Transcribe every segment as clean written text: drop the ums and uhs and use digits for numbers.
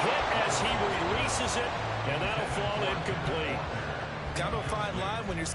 hit as he releases it, and that'll fall incomplete. Kind of a fine line when you're...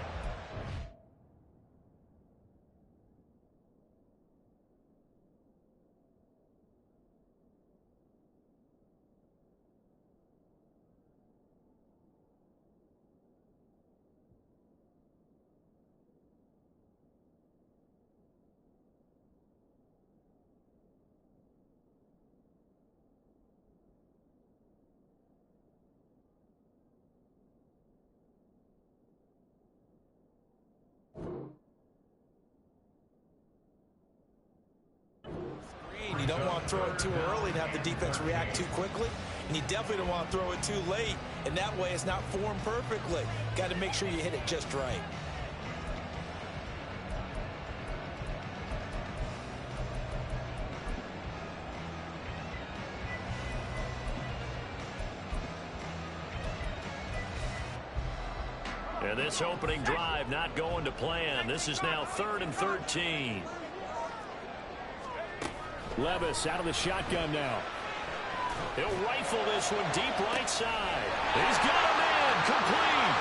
You don't want to throw it too early to have the defense react too quickly, and you definitely don't want to throw it too late, and that way it's not formed perfectly. Got to make sure you hit it just right. And this opening drive not going to plan. This is now 3rd and 13. Levis out of the shotgun now. He'll rifle this one deep right side. He's got him in. Complete.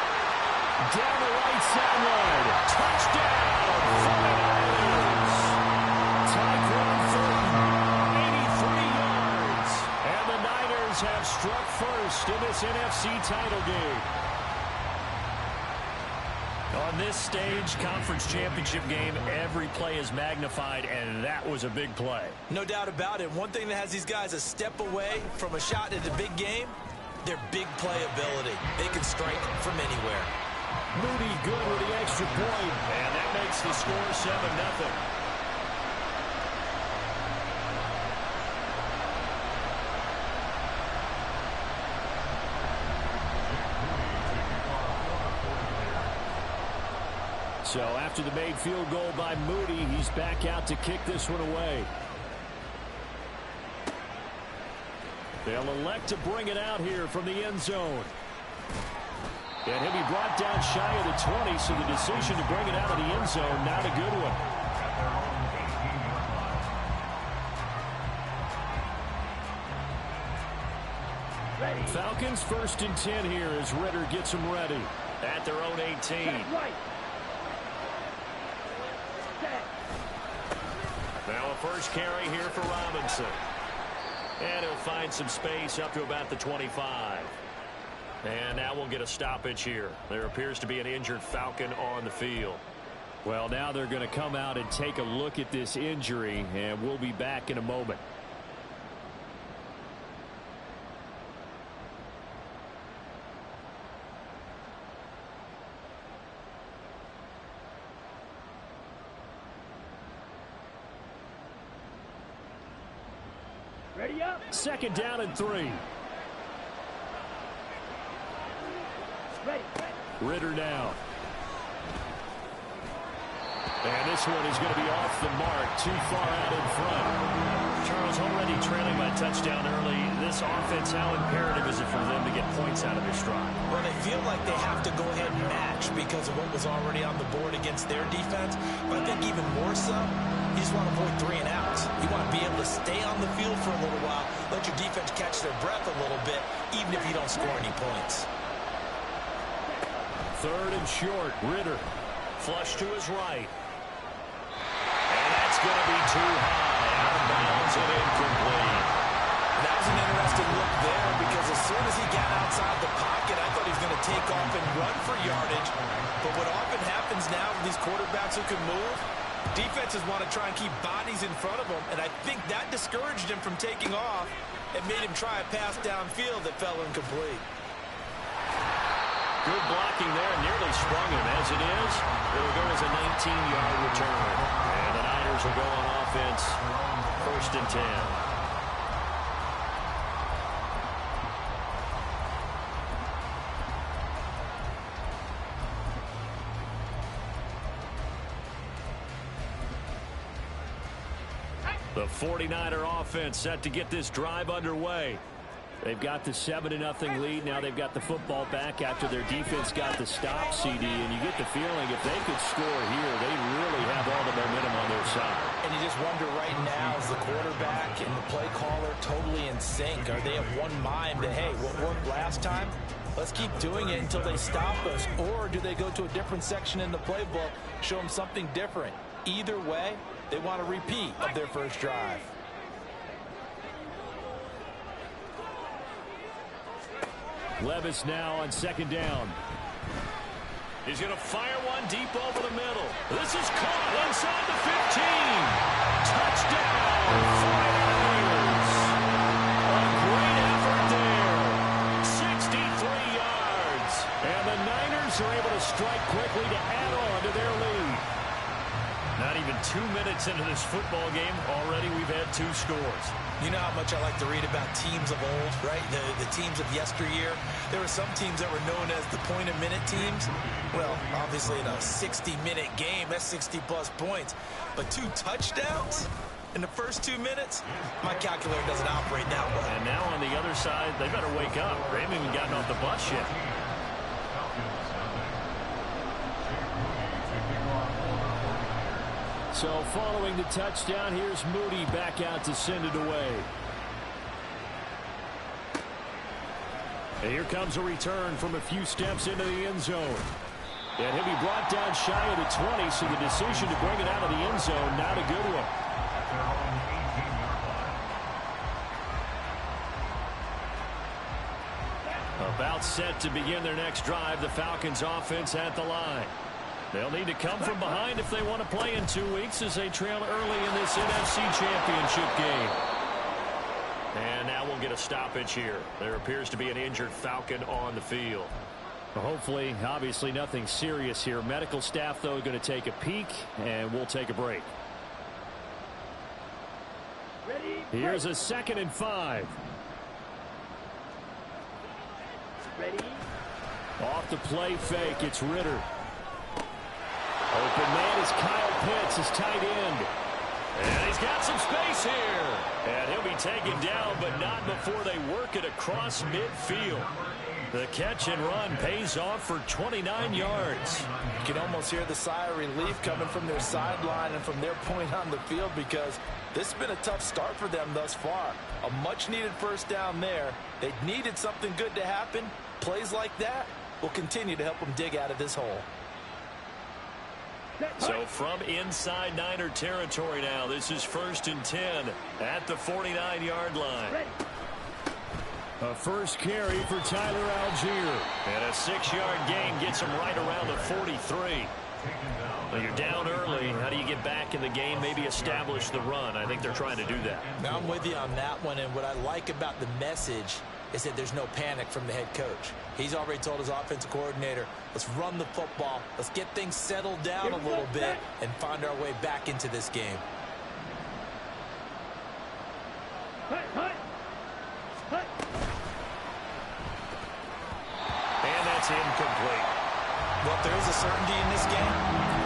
Down the right sideline. Touchdown. 49ers. Tyquan Thornton, 83 yards. And the Niners have struck first in this NFC title game. On this stage, conference championship game, every play is magnified, and that was a big play. No doubt about it. One thing that has these guys a step away from a shot at a big game, their big play ability. They can strike from anywhere. Moody good with the extra point. And that makes the score 7-0. So after the made field goal by Moody, he's back out to kick this one away. They'll elect to bring it out here from the end zone. And he'll be brought down shy of the 20, so the decision to bring it out of the end zone, not a good one. Falcons 1st and 10 here as Ritter gets them ready. At their own 18. Now a first carry here for Robinson. And he'll find some space up to about the 25. And now we'll get a stoppage here. There appears to be an injured Falcon on the field. Well, now they're going to come out and take a look at this injury, and we'll be back in a moment. Ready up. 2nd down and 3. Ready. Ritter now. And this one is going to be off the mark, too far out in front. Charles, already trailing by touchdown early. This offense, how imperative is it for them to get points out of their stride? Well, they feel like they have to go ahead and match because of what was already on the board against their defense. But I think even more so, you just want to avoid 3 and outs. You want to be able to stay on the field for a little while, let your defense catch their breath a little bit, even if you don't score any points. 3rd and short. Ritter. Flush to his right. And that's going to be too high. Out of bounds and incomplete. That was an interesting look there because as soon as he got outside the pocket, I thought he was going to take off and run for yardage. But what often happens now with these quarterbacks who can move, defenses want to try and keep bodies in front of them, and I think that discouraged him from taking off and made him try a pass downfield that fell incomplete. Good blocking there, nearly sprung him. As it is, it'll go as a 19-yard return. And the Niners will go on offense, 1st and 10. The 49er offense set to get this drive underway. They've got the 7-0 lead. Now they've got the football back after their defense got the stop, CD. And you get the feeling if they could score here, they really have all the momentum on their side. And you just wonder right now, is the quarterback and the play caller totally in sync? Are they of one mind that, hey, what worked last time, let's keep doing it until they stop us? Or do they go to a different section in the playbook, show them something different? Either way, they want a repeat of their first drive. Levis now on second down. He's going to fire one deep over the middle. This is caught inside the 15. Touchdown, 49ers. A great effort there. 63 yards. And the Niners are able to strike quickly to add on to their lead. Not even 2 minutes into this football game, already we've had 2 scores. You know how much I like to read about teams of old, right? The teams of yesteryear. There were some teams that were known as the point-a-minute teams. Well, obviously in a 60-minute game, that's 60-plus points. But 2 touchdowns in the first 2 minutes? My calculator doesn't operate that way. And now on the other side, they better wake up. They haven't even gotten off the bus yet. So following the touchdown, here's Moody back out to send it away. And here comes a return from a few steps into the end zone. And he'll be brought down shy of the 20, so the decision to bring it out of the end zone, not a good one. About set to begin their next drive, the Falcons offense at the line. They'll need to come from behind if they want to play in 2 weeks as they trail early in this NFC Championship game. And now we'll get a stoppage here. There appears to be an injured Falcon on the field. Well, hopefully, obviously nothing serious here. Medical staff, though, going to take a peek, and we'll take a break. Ready? Here's a 2nd and 5. Ready? Off the play fake, it's Ritter. Open man is Kyle Pitts, his tight end. And he's got some space here. And he'll be taken down, but not before they work it across midfield. The catch and run pays off for 29 yards. You can almost hear the sigh of relief coming from their sideline and from their point on the field, because this has been a tough start for them thus far. A much-needed first down there. They needed something good to happen. Plays like that will continue to help them dig out of this hole. So from inside Niner territory now, this is 1st and 10 at the 49-yard line. Ready? A first carry for Tyler Algier. And a 6-yard gain gets him right around the 43. Well, you're down early. How do you get back in the game? Maybe establish the run. I think they're trying to do that. Now I'm with you on that one, and what I like about the message is that there's no panic from the head coach. He's already told his offensive coordinator, let's run the football, let's get things settled down a little bit and find our way back into this game. And that's incomplete. Well, if there is a certainty in this game,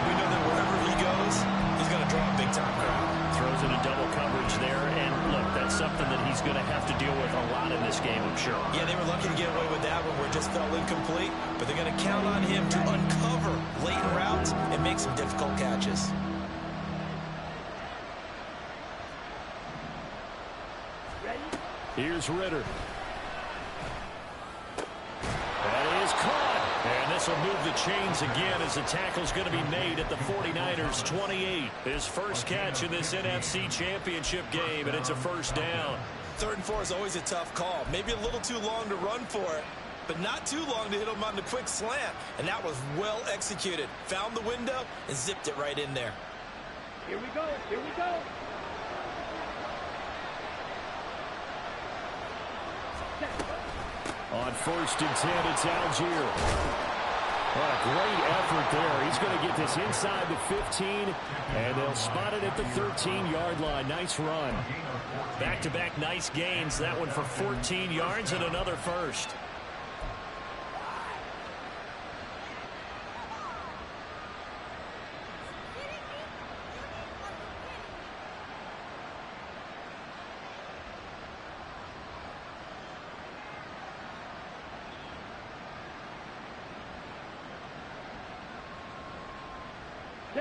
we know that wherever he goes, he's going to draw a big-time crowd. Throws in a double coverage there, and look, that's something that he's going to have to deal with a lot in this game, I'm sure. Yeah, they were lucky to get away with that one where it just fell incomplete, but they're going to count on him to uncover latent routes and make some difficult catches. Ready? Here's Ritter. That is caught. And this will move the chains again as the tackle's going to be made at the 49ers 28. His first catch in this NFC Championship game, and it's a first down. 3rd and 4 is always a tough call. Maybe a little too long to run for it, but not too long to hit him on the quick slant. And that was well executed. Found the window and zipped it right in there. Here we go. Here we go. On 1st and 10, it's Algier. What a great effort there. He's going to get this inside the 15, and they'll spot it at the 13-yard line. Nice run. Back-to-back nice gains. That one for 14 yards and another first.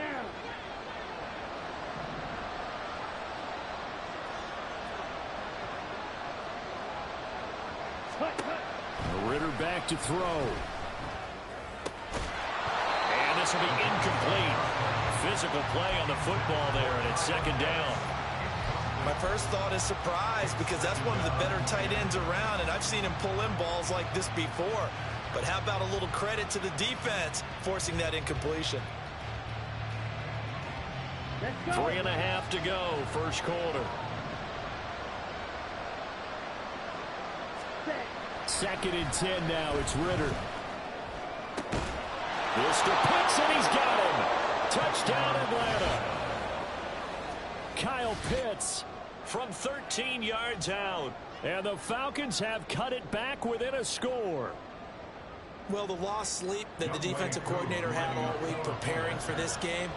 down. Ritter back to throw. And this will be incomplete. Physical play on the football there, and it's second down. My first thought is surprise, because that's one of the better tight ends around, and I've seen him pull in balls like this before. But how about a little credit to the defense forcing that incompletion? Let's go. 3.5 to go, first quarter. Second and 10 now. It's Ritter. This to Pitts, and he's got him. Touchdown, Atlanta. Kyle Pitts From 13 yards out. and the Falcons have cut it back within a score. Well, the lost sleep that the defensive coordinator had all week preparing for this game,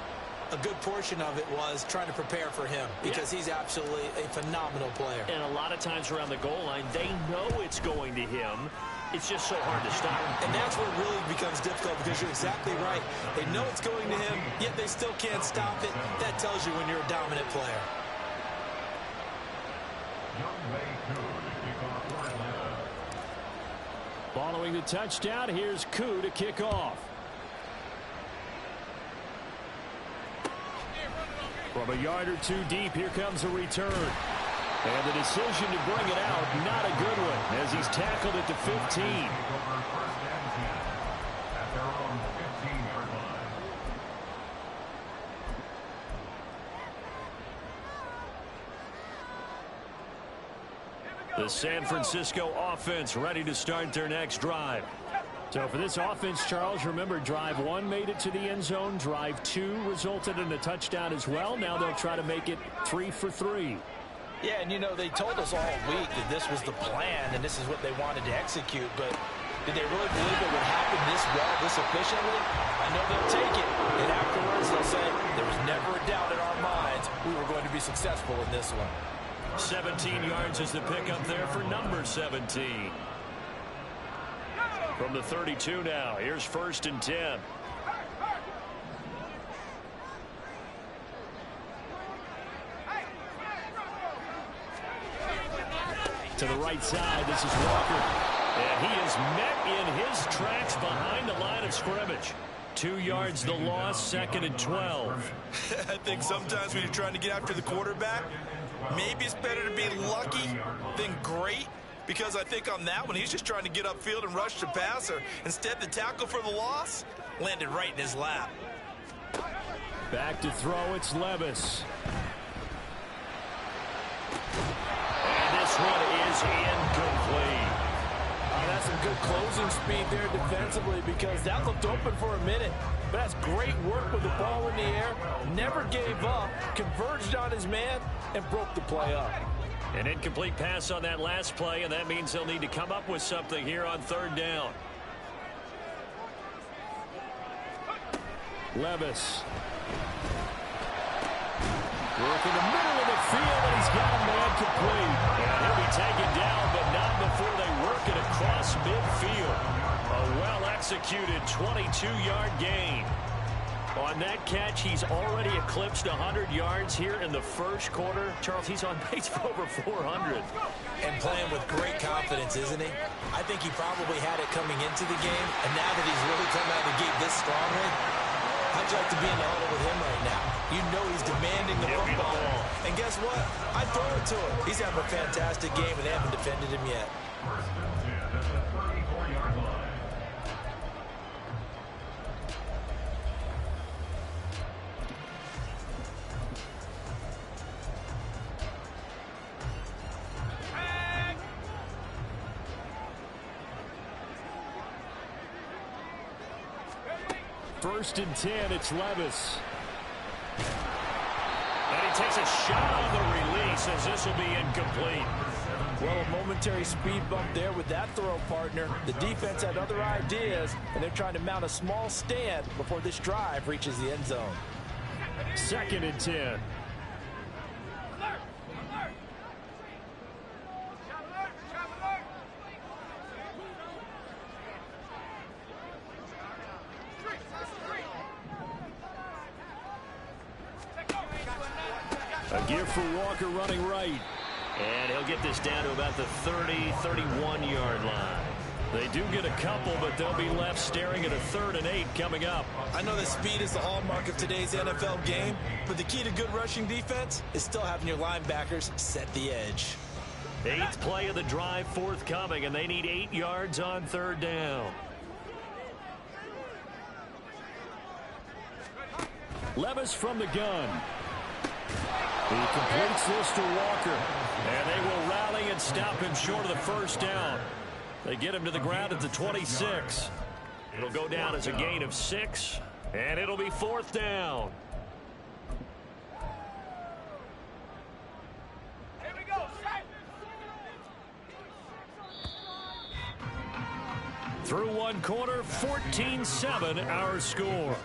a good portion of it was trying to prepare for him, because he's absolutely a phenomenal player. And a lot of times around the goal line, they know it's going to him. It's just so hard to stop. And that's where it really becomes difficult, because you're exactly right. They know it's going to him, yet they still can't stop it. That tells you when you're a dominant player. Following the touchdown, here's Koo to kick off. From a yard or two deep, here comes a return. And the decision to bring it out, not a good one, as he's tackled at the 15. The San Francisco offense ready to start their next drive. So for this offense, Charles, remember, drive 1 made it to the end zone. Drive 2 resulted in a touchdown as well. Now they'll try to make it 3 for 3. Yeah, and you know, they told us all week that this was the plan and this is what they wanted to execute, but did they really believe it would happen this well, this efficiently? I know they'll take it, and afterwards they'll say, there was never a doubt in our minds we were going to be successful in this one. 17 yards is the pickup there for number 17. From the 32 now, here's 1st and 10. To the right side, this is Walker. And he is met in his tracks behind the line of scrimmage. 2 yards the loss, 2nd and 12. I think sometimes when you're trying to get after the quarterback, maybe it's better to be lucky than great, because I think on that one, he's just trying to get upfield and rush the passer. Instead, the tackle for the loss landed right in his lap. Back to throw, it's Levis. And this one is incomplete. That's some good closing speed there defensively, because that looked open for a minute. But that's great work with the ball in the air. Never gave up, converged on his man, and broke the play up. An incomplete pass on that last play, and that means they'll need to come up with something here on 3rd down. Levis. Work in the middle of the field, and he's got a man complete. And he'll be taken down, but not before they work it across midfield. A well-executed 22-yard gain. On that catch, he's already eclipsed 100 yards here in the first quarter. Charles, he's on pace for over 400. And playing with great confidence, isn't he? I think he probably had it coming into the game, and now that he's really come out of the gate this strongly, how'd you like to be in the huddle with him right now? You know he's demanding the football. And guess what? I throw it to him. He's having a fantastic game, and they haven't defended him yet. First and 10, it's Levis. And he takes a shot on the release, as this will be incomplete. Well, a momentary speed bump there with that throw, partner. The defense had other ideas, and they're trying to mount a small stand before this drive reaches the end zone. 2nd and 10. there for Walker running right. And he'll get this down to about the 30, 31-yard line. They do get a couple, but they'll be left staring at a 3rd and 8 coming up. I know that speed is the hallmark of today's NFL game, but the key to good rushing defense is still having your linebackers set the edge. 8th play of the drive forthcoming, and they need 8 yards on 3rd down. Levis from the gun. He completes this to Walker. And they will rally and stop him short of the 1st down. They get him to the ground at the 26. It'll go down as a gain of 6, and it'll be 4th down. Here we go, set. Through one quarter, 14-7 our score.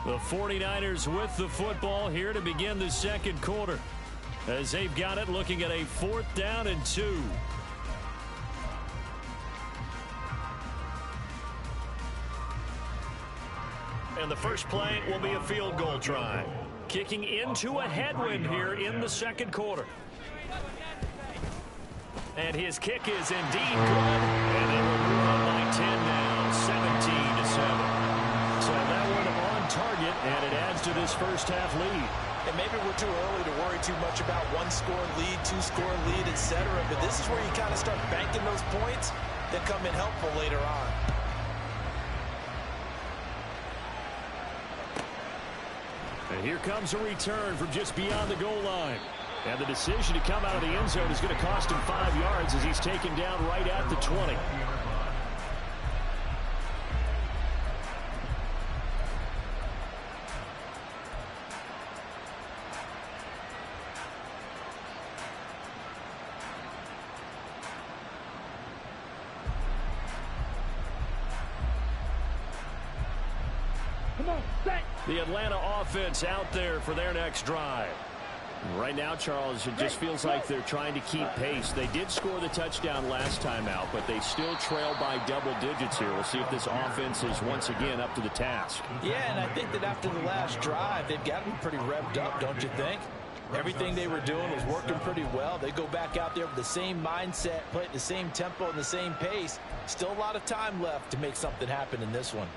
The 49ers with the football here to begin the 2nd quarter. As they've got it, looking at a 4th down and 2. And the first play will be a field goal try. Kicking into a headwind here in the 2nd quarter. And his kick is indeed good. And they will move on by 10 now, 17-7. So that one on target, and it adds to this first half lead. And maybe we're too early to worry too much about 1-score lead, 2-score lead, etc. But this is where you kind of start banking those points that come in helpful later on. And here comes a return from just beyond the goal line. And the decision to come out of the end zone is going to cost him 5 yards as he's taken down right at the 20. Come on, set. The Atlanta offense out there for their next drive. Right now, Charles, it just feels like they're trying to keep pace. They did score the touchdown last time out, but they still trail by double digits here. We'll see if this offense is once again up to the task. Yeah, and I think that after the last drive, they've got to be pretty revved up, don't you think? Everything they were doing was working pretty well. They go back out there with the same mindset, play at the same tempo and the same pace. Still a lot of time left to make something happen in this one.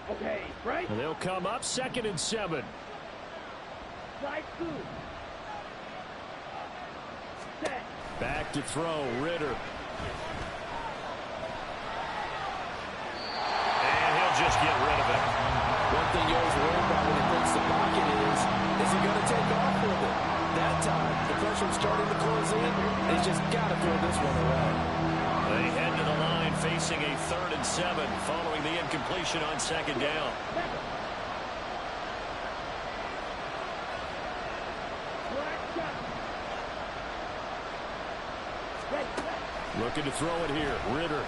Okay, right. And they'll come up 2nd and 7. Slide through. Set. Back to throw, Ritter. And he'll just get rid of it. One thing you always worry about when he thinks the pocket is he going to take off with it? That time, the pressure was starting to close in, and he's just got to throw this one away. They head to the line facing a 3rd and 7 following the incompletion on 2nd down. Looking to throw it here, Ritter.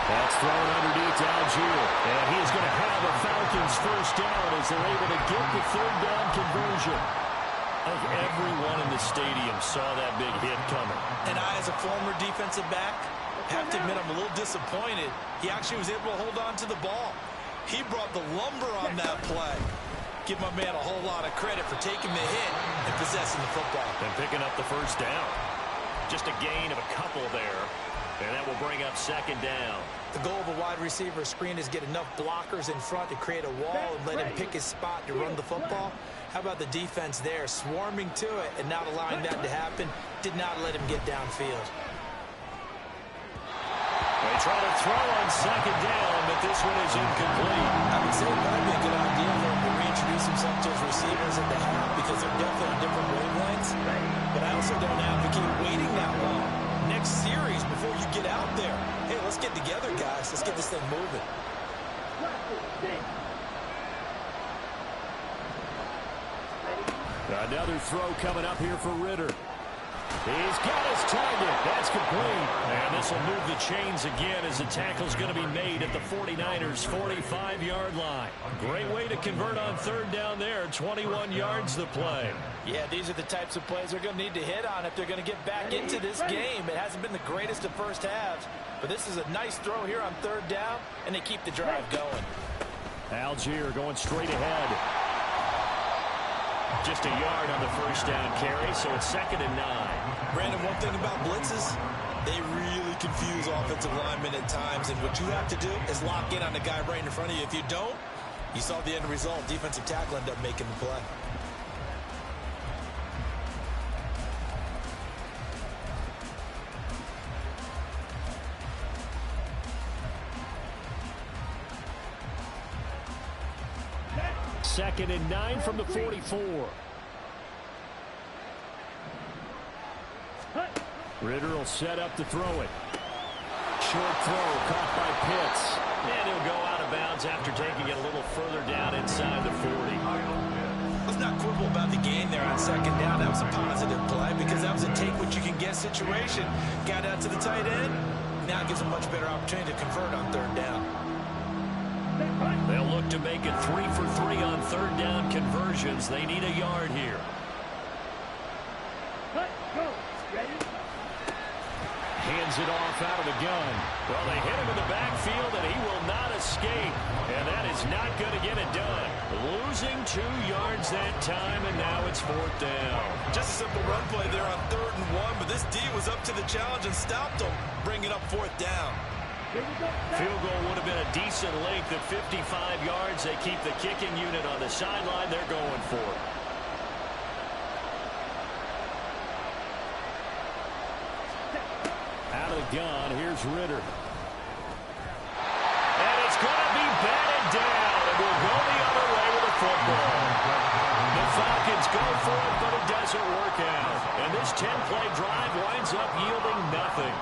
That's thrown underneath to Algier. And he is going to have a Falcons first down as they're able to get the 3rd down conversion. Everyone in the stadium saw that big hit coming. And I, as a former defensive back, have to admit I'm a little disappointed. He actually was able to hold on to the ball. He brought the lumber on that play. Give my man a whole lot of credit for taking the hit and possessing the football. And picking up the first down. Just a gain of a couple there. And that will bring up 2nd down. The goal of a wide receiver screen is get enough blockers in front to create a wall and let him pick his spot to run the football. How about the defense there, swarming to it and not allowing that to happen? Did not let him get downfield. They try to throw on 2nd down, but this one is incomplete. I would say it might be a good idea for him to reintroduce himself to his receivers at the half because they're definitely on different wavelengths. But I also don't advocate waiting that long. Next series before you get out there. Hey, let's get together, guys. Let's get this thing moving. Another throw coming up here for Ritter. He's got his target. That's complete. And this will move the chains again as the tackle's going to be made at the 49ers' 45-yard line. Great way to convert on third down there. 21 yards the play. Yeah, these are the types of plays they're going to need to hit on if they're going to get back into this game. It hasn't been the greatest of first halves, but this is a nice throw here on third down, and they keep the drive going. Algier going straight ahead. Just a yard on the first down carry, so it's 2nd and 9. Brandon, one thing about blitzes, they really confuse offensive linemen at times, and what you have to do is lock in on the guy right in front of you. If you don't, you saw the end result. Defensive tackle ended up making the play. Second and 9 from the 44. Ritter will set up to throw it. Short throw caught by Pitts. And he'll go out of bounds after taking it a little further down inside the 40. Let's not quibble about the gain there on second down. That was a positive play because that was a take-what-you-can-get situation. Got out to the tight end. Now gives a much better opportunity to convert on third down. They'll look to make it 3 for 3 on third down conversions. They need a yard here. Hands it off out of the gun. Well, they hit him in the backfield, and he will not escape. And that is not going to get it done. Losing 2 yards that time, and now it's 4th down. Just a simple run play there on 3rd and 1, but this D was up to the challenge and stopped him, bringing up 4th down. Field goal would have been a decent length at 55 yards. They keep the kicking unit on the sideline. They're going for it. Out of the gun, here's Ritter. And it's going to be batted down. And we'll go the other way with the football. The Falcons go for it, but it doesn't work out. And this 10-play drive winds up yielding nothing.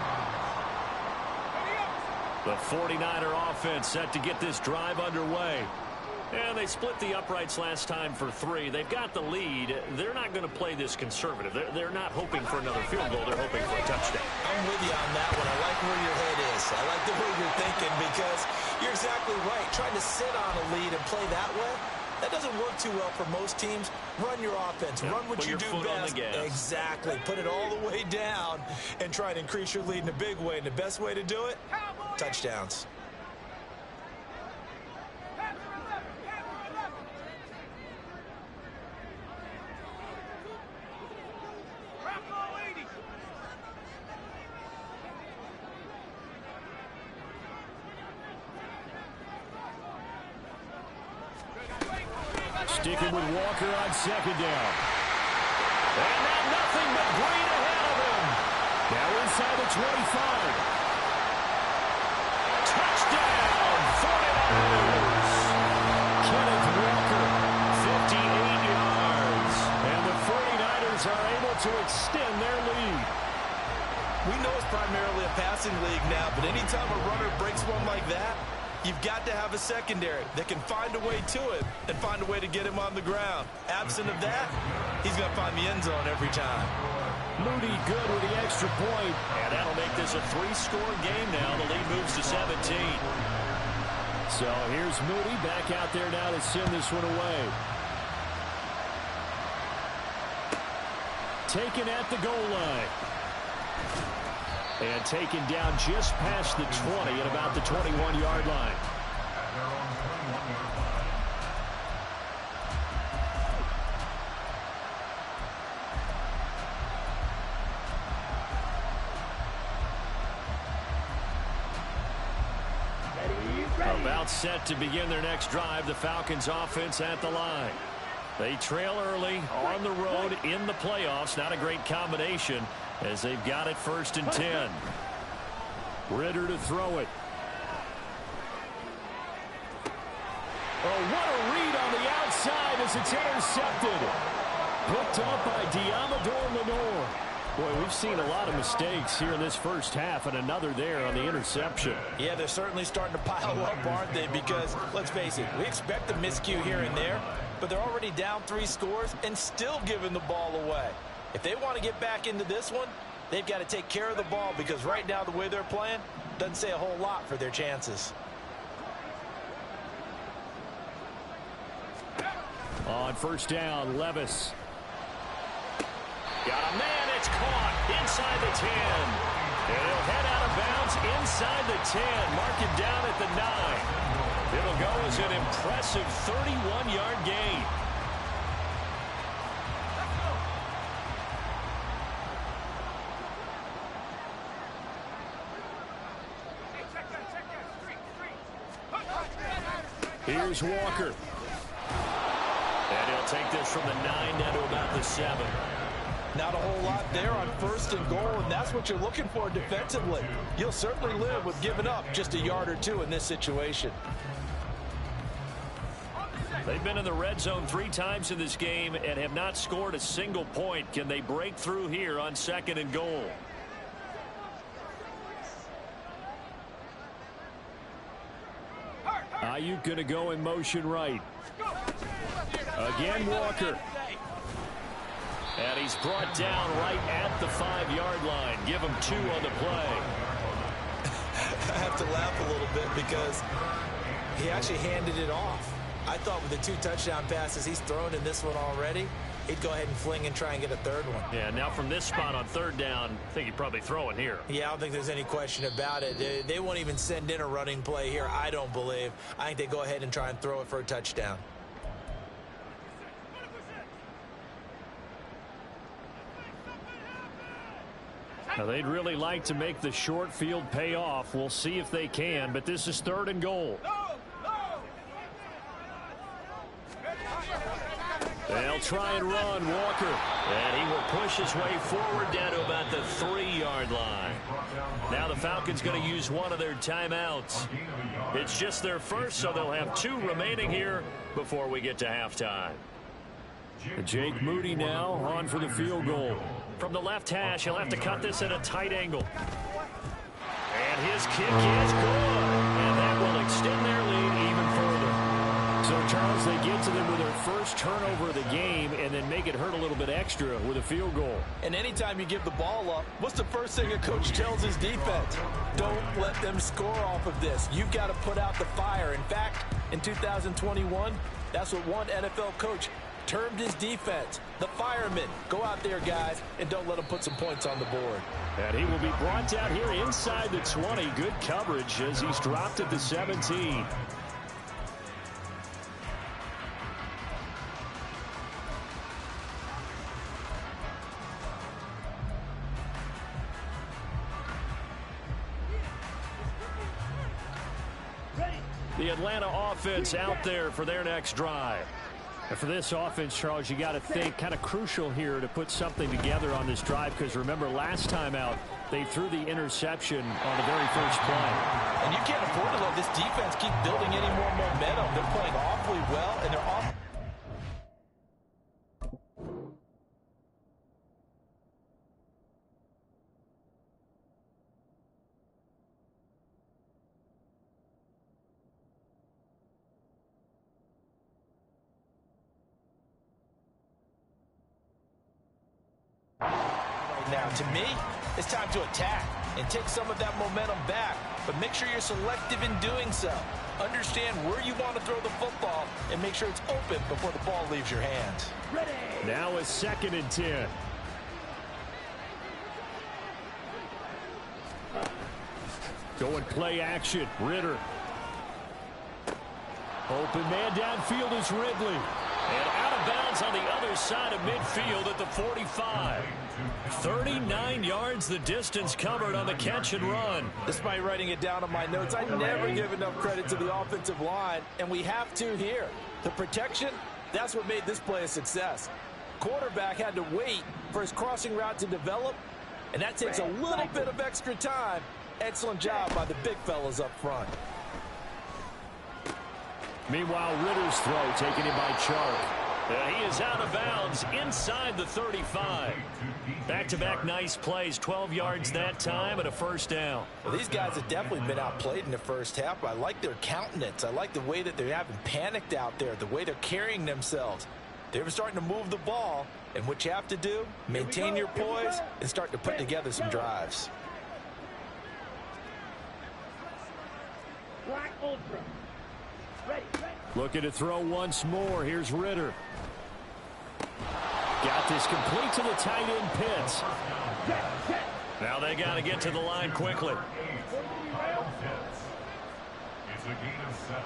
The 49er offense set to get this drive underway. And they split the uprights last time for 3. They've got the lead. They're not going to play this conservative. They're not hoping for another field goal. They're hoping for a touchdown. I'm with you on that one. I like where your head is. I like the way you're thinking because you're exactly right. Trying to sit on a lead and play that way, that doesn't work too well for most teams. Run your offense. Run what you do best. Exactly. Put it all the way down and try to increase your lead in a big way. And the best way to do it, touchdowns. Sticking with Walker on 2nd down. And now nothing but green ahead of him. Now inside the 25. Touchdown, 49ers. Kenneth Walker, 58 yards. And the 49ers are able to extend their lead. We know it's primarily a passing league now, but anytime a runner breaks one like that, you've got to have a secondary that can find a way to it and find a way to get him on the ground. Absent of that, he's going to find the end zone every time. Moody good with the extra point. And that'll make this a 3-score game now. The lead moves to 17. So here's Moody back out there now to send this one away. Taken at the goal line. And taken down just past the 20 at about the 21-yard line. About set to begin their next drive, the Falcons offense at the line. They trail early on the road in the playoffs. Not a great combination as they've got it 1st and 10. Ritter to throw it. Oh, what a read on the outside as it's intercepted. Picked up by Diamador Lenore. Boy, we've seen a lot of mistakes here in this first half, and another there on the interception. Yeah, they're certainly starting to pile up, aren't they? Because, let's face it, we expect a miscue here and there, but they're already down 3 scores and still giving the ball away. If they want to get back into this one, they've got to take care of the ball because right now the way they're playing doesn't say a whole lot for their chances. On first down, Levis. Got a man, it's caught inside the 10. And he'll head out of bounds inside the 10. Mark him down at the 9. It'll go as an impressive 31-yard gain. Here's Walker. And he'll take this from the 9 down to about the 7. Not a whole lot there on first and goal, and that's what you're looking for defensively. You'll certainly live with giving up just a yard or two in this situation. They've been in the red zone 3 times in this game and have not scored a single point. Can they break through here on second and goal? Ayuk going to go in motion right. Again, Walker. And he's brought down right at the 5-yard line. Give him 2 on the play. I have to laugh a little bit because he actually handed it off. I thought with the 2 touchdown passes he's thrown in this one already, he'd go ahead and fling and try and get a third one. Yeah, now from this spot on third down, I think he'd probably throw it here. Yeah, I don't think there's any question about it. They won't even send in a running play here, I don't believe. I think they go ahead and try and throw it for a touchdown. Now, they'd really like to make the short field pay off. We'll see if they can, but this is third and goal. They'll try and run, Walker. And he will push his way forward down to about the 3-yard line. Now the Falcons going to use one of their timeouts. It's just their first, so they'll have 2 remaining here before we get to halftime. Jake Moody now on for the field goal. From the left hash, he'll have to cut this at a tight angle. And his kick is good. And that will extend their lead even further. So, Charles, they get to them with their first turnover of the game and then make it hurt a little bit extra with a field goal. And anytime you give the ball up, what's the first thing a coach tells his defense? Don't let them score off of this. You've got to put out the fire. In fact, in 2021, that's what one NFL coach termed his defense, the firemen. Go out there, guys, and don't let them put some points on the board. And he will be brought down here inside the 20. Good coverage as he's dropped at the 17. The Atlanta offense out there for their next drive. And for this offense, Charles, you got to think kind of crucial here to put something together on this drive because remember last time out they threw the interception on the very first play. And you can't afford to let this defense keep building any more momentum. They're playing awfully well, and they're off. Now, to me, it's time to attack and take some of that momentum back, but make sure you're selective in doing so. Understand where you want to throw the football and make sure it's open before the ball leaves your hands. Ready. Now it's 2nd and 10. Going play action. Ritter. Open man downfield is Ridley. And out of bounds on the other side of midfield at the 45. 39 yards the distance covered on the catch and run. Despite writing it down on my notes, I never give enough credit to the offensive line, and we have to here. The protection, that's what made this play a success. Quarterback had to wait for his crossing route to develop, and that takes a little bit of extra time. Excellent job by the big fellas up front. Meanwhile, Ritter's throw taken in by Chark. He is out of bounds inside the 35. Back-to-back nice plays, 12 yards that time and a first down. Well, these guys have definitely been outplayed in the first half, but I like their countenance. I like the way that they haven't panicked out there, the way they're carrying themselves. They were starting to move the ball, and what you have to do, maintain your poise and start to put together some drives. Black Ultra. Ready. Looking to throw once more. Here's Ritter. Got this complete to the tight end Pitts. Now they got to get to the line quickly.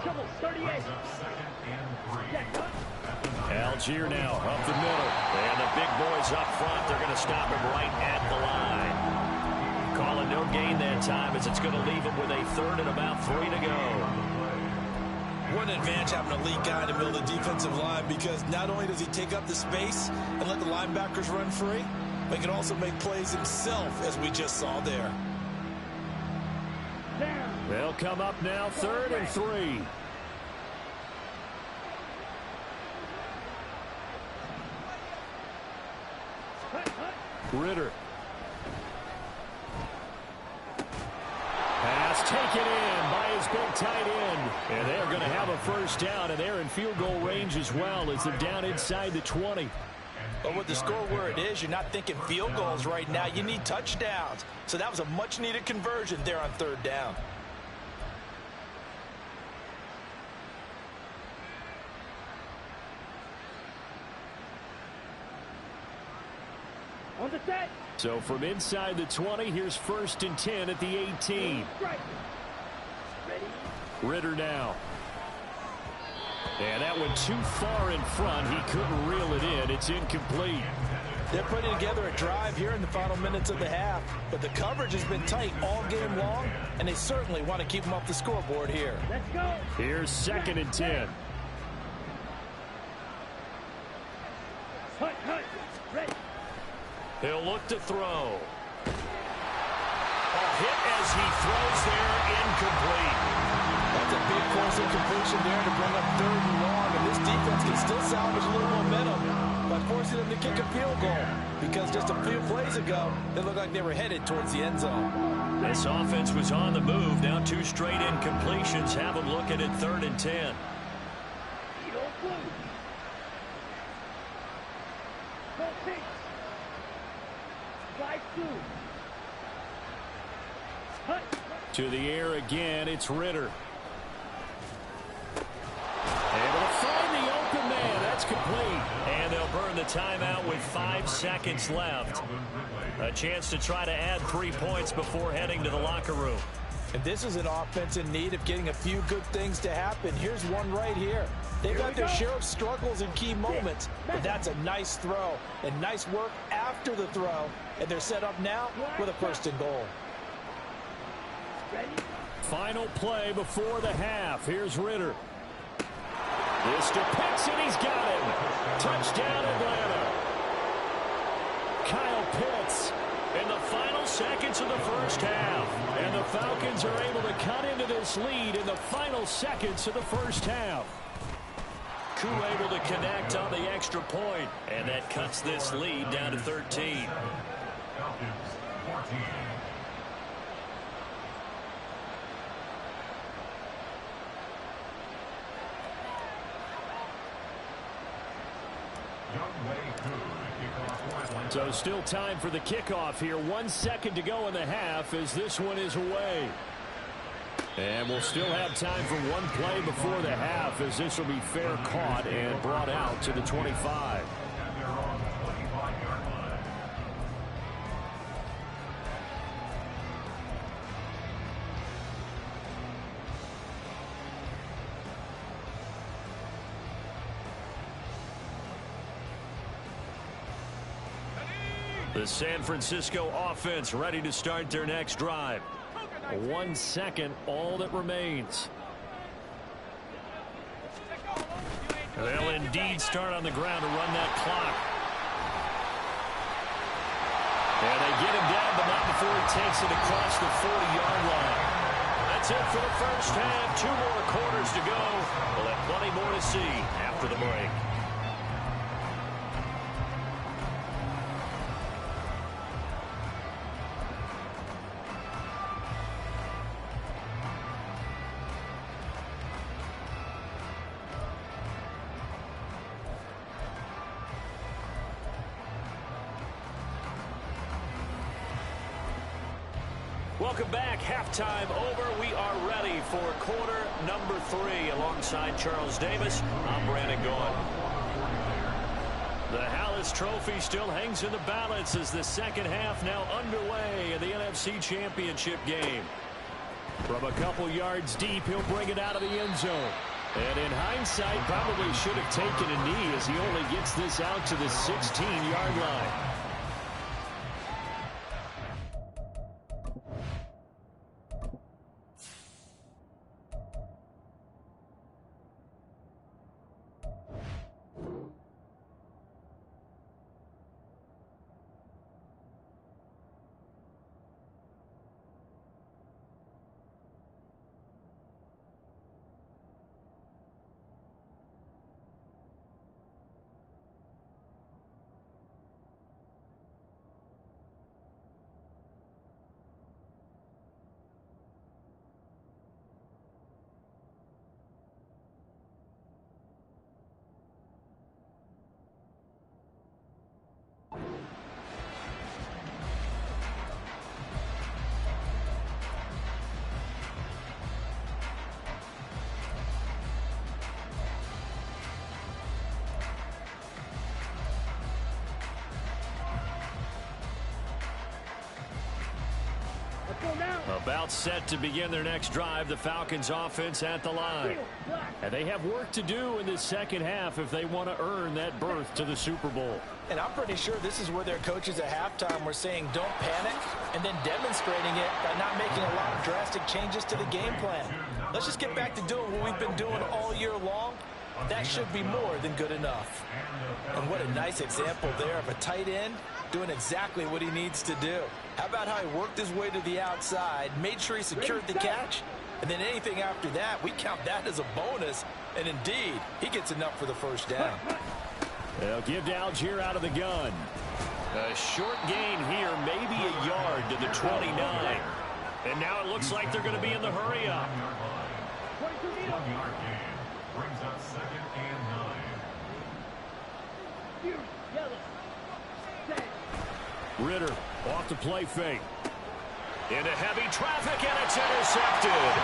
Trouble, 38. Algier now up the middle. And the big boys up front, they're going to stop him right at the line. Calling no gain that time as it's going to leave him with a third and about 3 to go. What an advantage having a lead guy in the middle of the defensive line, because not only does he take up the space and let the linebackers run free, but he can also make plays himself, as we just saw there. They'll come up now 3rd and 3. Ritter. Pass taken in by his big tight end. And they're going to have a first down, and they're in field goal range as well as they're down inside the 20. But with the score where it is, you're not thinking field goals right now. You need touchdowns. So that was a much-needed conversion there on 3rd down. On the set. So from inside the 20, here's 1st and 10 at the 18. Ready. Ritter now. And that went too far in front. He couldn't reel it in. It's incomplete. They're putting together a drive here in the final minutes of the half, but the coverage has been tight all game long, and they certainly want to keep them off the scoreboard here. Let's go. Here's 2nd and 10. Hut. Ready. He'll look to throw. A hit as he throws there, incomplete. That's a big course of completion there to bring up 3rd and long, and this defense can still salvage a little momentum by forcing them to kick a field goal, because just a few plays ago, they looked like they were headed towards the end zone. This offense was on the move. Now 2 straight incompletions have them looking at 3rd and 10. To the air again, it's Ritter. Able to find the open man. That's complete. And they'll burn the timeout with 5 seconds left. A chance to try to add 3 points before heading to the locker room. And this is an offense in need of getting a few good things to happen. Here's one right here. They've got their share of struggles in key moments, but that's a nice throw and nice work after the throw. And they're set up now with a 1st and goal. Final play before the half. Here's Ritter. This to Pitts, and he's got him. Touchdown, Atlanta. Kyle Pitts in the final seconds of the first half. And the Falcons are able to cut into this lead in the final seconds of the first half. Koo able to connect on the extra point, and that cuts this lead down to 13. So still time for the kickoff here. 1 second to go in the half as this one is away. And we'll still have time for one play before the half as this will be fair caught and brought out to the 25. The San Francisco offense ready to start their next drive. 1 second, all that remains. They'll indeed start on the ground to run that clock. And they get him down, but not before he takes it across the 40-yard line. That's it for the first half. 2 more quarters to go. We'll have plenty more to see after the break. Welcome back. Halftime over. We are ready for quarter number 3. Alongside Charles Davis, I'm Brandon Gaughan. The Hallis Trophy still hangs in the balance as the second half now underway in the NFC Championship game. From a couple yards deep, he'll bring it out of the end zone. And in hindsight, probably should have taken a knee as he only gets this out to the 16-yard line. About set to begin their next drive, the Falcons offense at the line. And they have work to do in this second half if they want to earn that berth to the Super Bowl. And I'm pretty sure this is where their coaches at halftime were saying don't panic, and then demonstrating it by not making a lot of drastic changes to the game plan. Let's just get back to doing what we've been doing all year long. That should be more than good enough. And what a nice example there of a tight end doing exactly what he needs to do. How about how he worked his way to the outside, made sure he secured the catch, and then anything after that, we count that as a bonus. And indeed, he gets enough for the first down. They'll give to Algier out of the gun. A short gain here, maybe a yard to the 29. And now it looks like they're going to be in the hurry up. Brings up 2nd and 9. Ritter off the play fake. Into heavy traffic, and it's intercepted.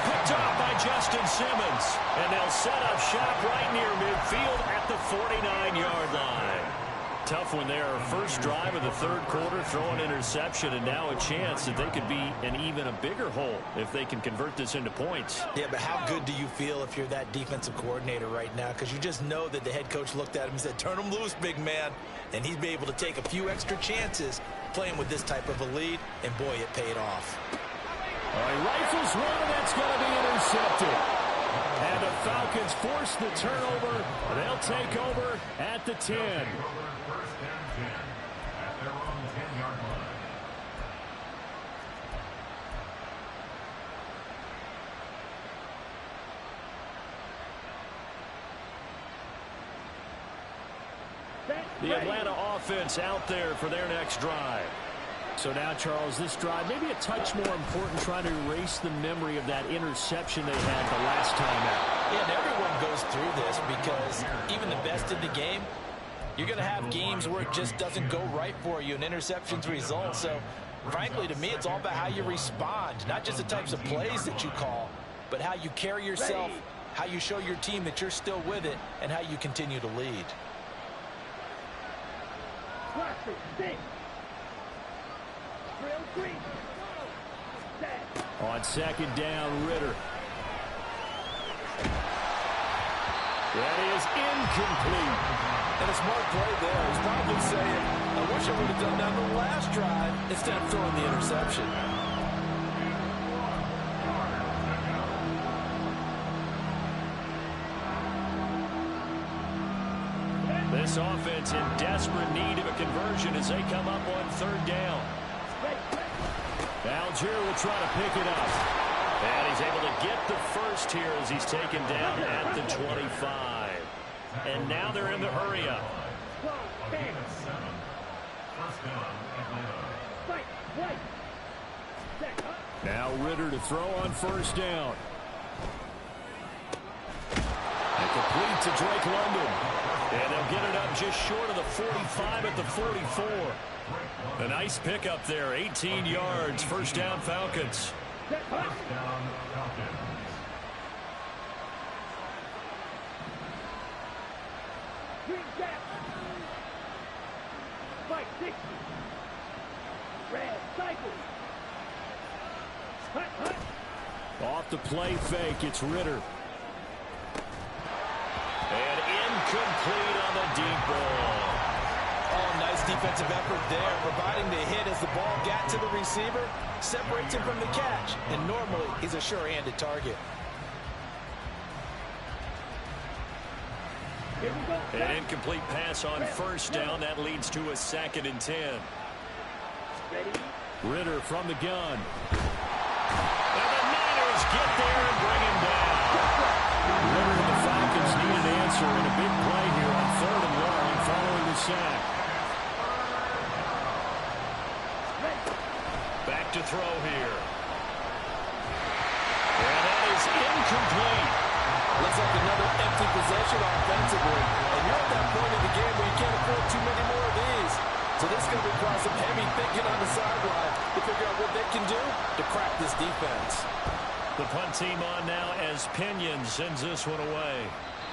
Picked off by Justin Simmons. And they'll set up shop right near midfield at the 49-yard line. Tough one there. First drive of the third quarter, throw an interception, and now a chance that they could be in even a bigger hole if they can convert this into points. Yeah, but how good do you feel if you're that defensive coordinator right now? Because you just know that the head coach looked at him and said, turn him loose, big man. And he'd be able to take a few extra chances playing with this type of a lead, and boy, it paid off. All right, rifles one, and that's going to be intercepted. And the Falcons force the turnover. They'll take over at the 10. First and 10 at their own 10-yard line. The Atlanta offense out there for their next drive. So now, Charles, this drive maybe a touch more important, trying to erase the memory of that interception they had the last time out. Yeah, and everyone goes through this because even the best in the game, you're going to have games where it just doesn't go right for you, and interceptions result. So, frankly, to me, it's all about how you respond, not just the types of plays that you call, but how you carry yourself, how you show your team that you're still with it, and how you continue to lead. On second down, Ritter. That is incomplete. And a smart play there. He's probably saying, I wish I would have done that on the last drive instead of throwing the interception. This offense in desperate need of a conversion as they come up on third down. Algier will try to pick it up. And he's able to get the first here as he's taken down at the 25. And now they're in the hurry up. Now Ritter to throw on first down. And complete to Drake London. And they'll get it up just short of the 45 at the 44. A nice pickup there, 18 yards, first down Falcons. First down, Falcons. Green gap. Spike 60. Red cycle. Hut, hut. Off the play fake, it's Ritter. And incomplete on the deep ball. Oh, nice defensive effort there, providing the hit as the ball got to the receiver, separates him from the catch, and normally he's a sure-handed target. Here we go. An incomplete pass on first down. That leads to a 2nd and 10. Ready? Ritter from the gun. And the Niners get there and bring him down. Ritter and the Falcons need an answer in a big play here on 3rd and long following the sack. Back to throw here. And that is incomplete. Looks like another empty possession offensively. And you're at that point in the game where you can't afford too many more of these. So this is going to require some heavy thinking on the sideline to figure out what they can do to crack this defense. The punt team on now as Pinion sends this one away.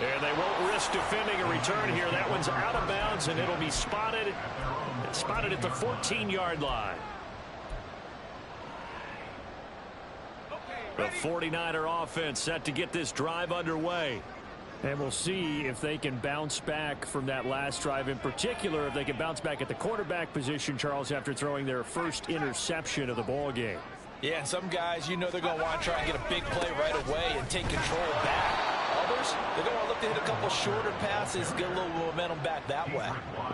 And they won't risk defending a return here. That one's out of bounds, and it'll be spotted at the 14-yard line. The 49er offense set to get this drive underway. And we'll see if they can bounce back from that last drive. In particular, if they can bounce back at the quarterback position, Charles, after throwing their first interception of the ball game. Yeah, and some guys, you know they're going to want to try and get a big play right away and take control back. Others, they're going to look to hit a couple shorter passes, get a little momentum back that way.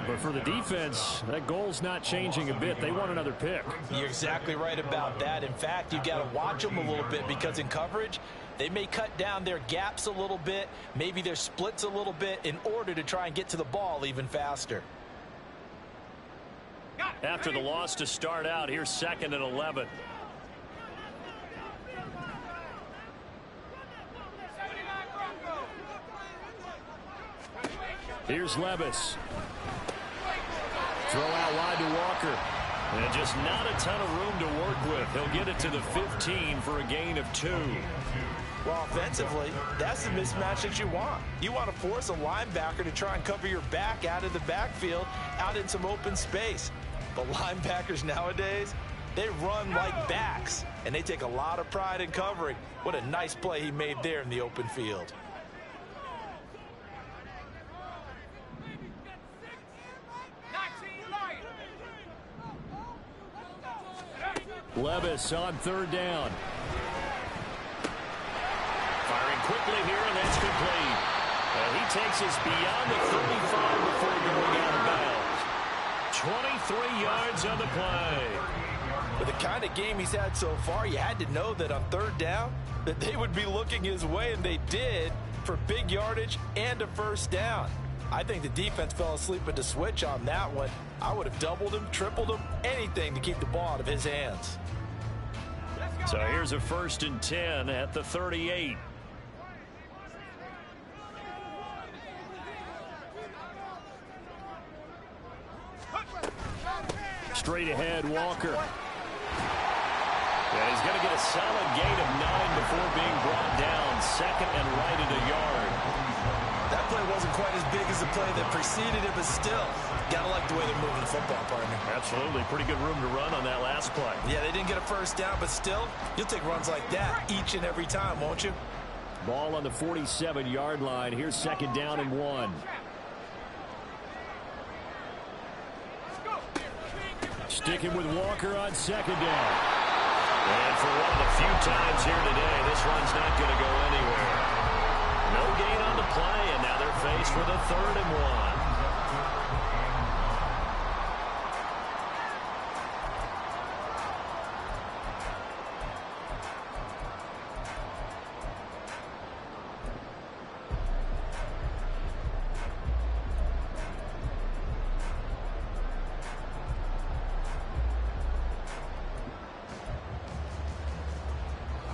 But for the defense, that goal's not changing a bit. They want another pick. You're exactly right about that. In fact, you got to watch them a little bit because in coverage, they may cut down their gaps a little bit, maybe their splits a little bit in order to try and get to the ball even faster. After the loss to start out, here's 2nd and 11. Here's Levis. Throw out wide to Walker. And just not a ton of room to work with. He'll get it to the 15 for a gain of 2. Well, offensively, that's the mismatch that you want. You want to force a linebacker to try and cover your back out of the backfield, out in some open space. But linebackers nowadays, they run like backs, and they take a lot of pride in covering. What a nice play he made there in the open field. Levis on 3rd down. Firing quickly here, and that's complete. And he takes us beyond the 35 before going out of bounds. 23 yards on the play. With the kind of game he's had so far, you had to know that on 3rd down, that they would be looking his way, and they did, for big yardage and a first down. I think the defense fell asleep at the switch on that one. I would have doubled him, tripled him, anything to keep the ball out of his hands. So here's a 1st and 10 at the 38. Straight ahead, Walker. And he's going to get a solid gain of 9 before being brought down. 2nd and right at a yard. That play wasn't quite as big as the play that preceded it, but still, gotta like the way they're moving the football, partner. Absolutely. Pretty good room to run on that last play. Yeah, they didn't get a first down, but still, you'll take runs like that each and every time, won't you? Ball on the 47-yard line. Here's 2nd down and 1. Sticking with Walker on 2nd down. And for one of the few times here today, this run's not going to go anywhere. No gain on the play, and now they're faced with a 3rd and 1.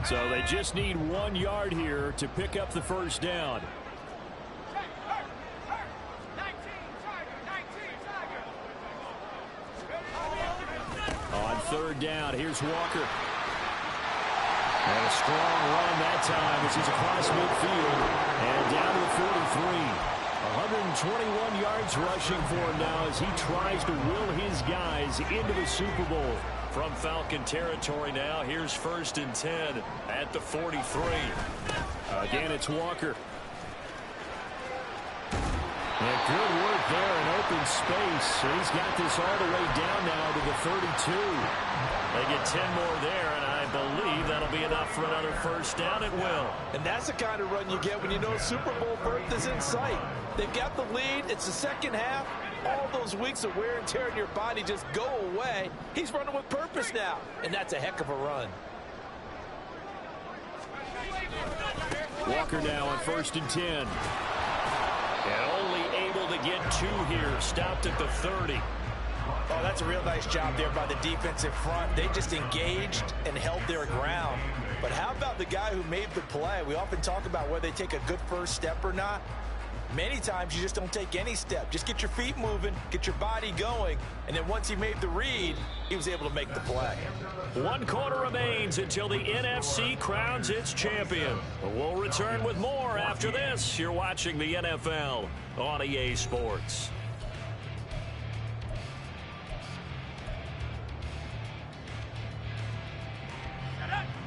So they just need 1 yard here to pick up the first down. down. Here's Walker. And a strong run that time as he's across midfield and down to the 43. 121 yards rushing for him now as he tries to will his guys into the Super Bowl. From Falcon territory now, here's 1st and 10 at the 43. Again, it's Walker. And good work there in open space. And he's got this all the way down now to the 32. They get 10 more there, and I believe that'll be enough for another 1st down. It will. And that's the kind of run you get when you know Super Bowl berth is in sight. They've got the lead. It's the second half. All those weeks of wear and tear in your body just go away. He's running with purpose now, and that's a heck of a run. Walker now on 1st and 10. And only able to get 2 here. Stopped at the 30. Oh, that's a real nice job there by the defensive front. They just engaged and held their ground. But how about the guy who made the play? We often talk about whether they take a good first step or not. Many times you just don't take any step. Just get your feet moving, get your body going, and then once he made the read, he was able to make the play. 1 quarter remains until the NFC crowns its champion. We'll return with more after this. You're watching the NFL on EA Sports.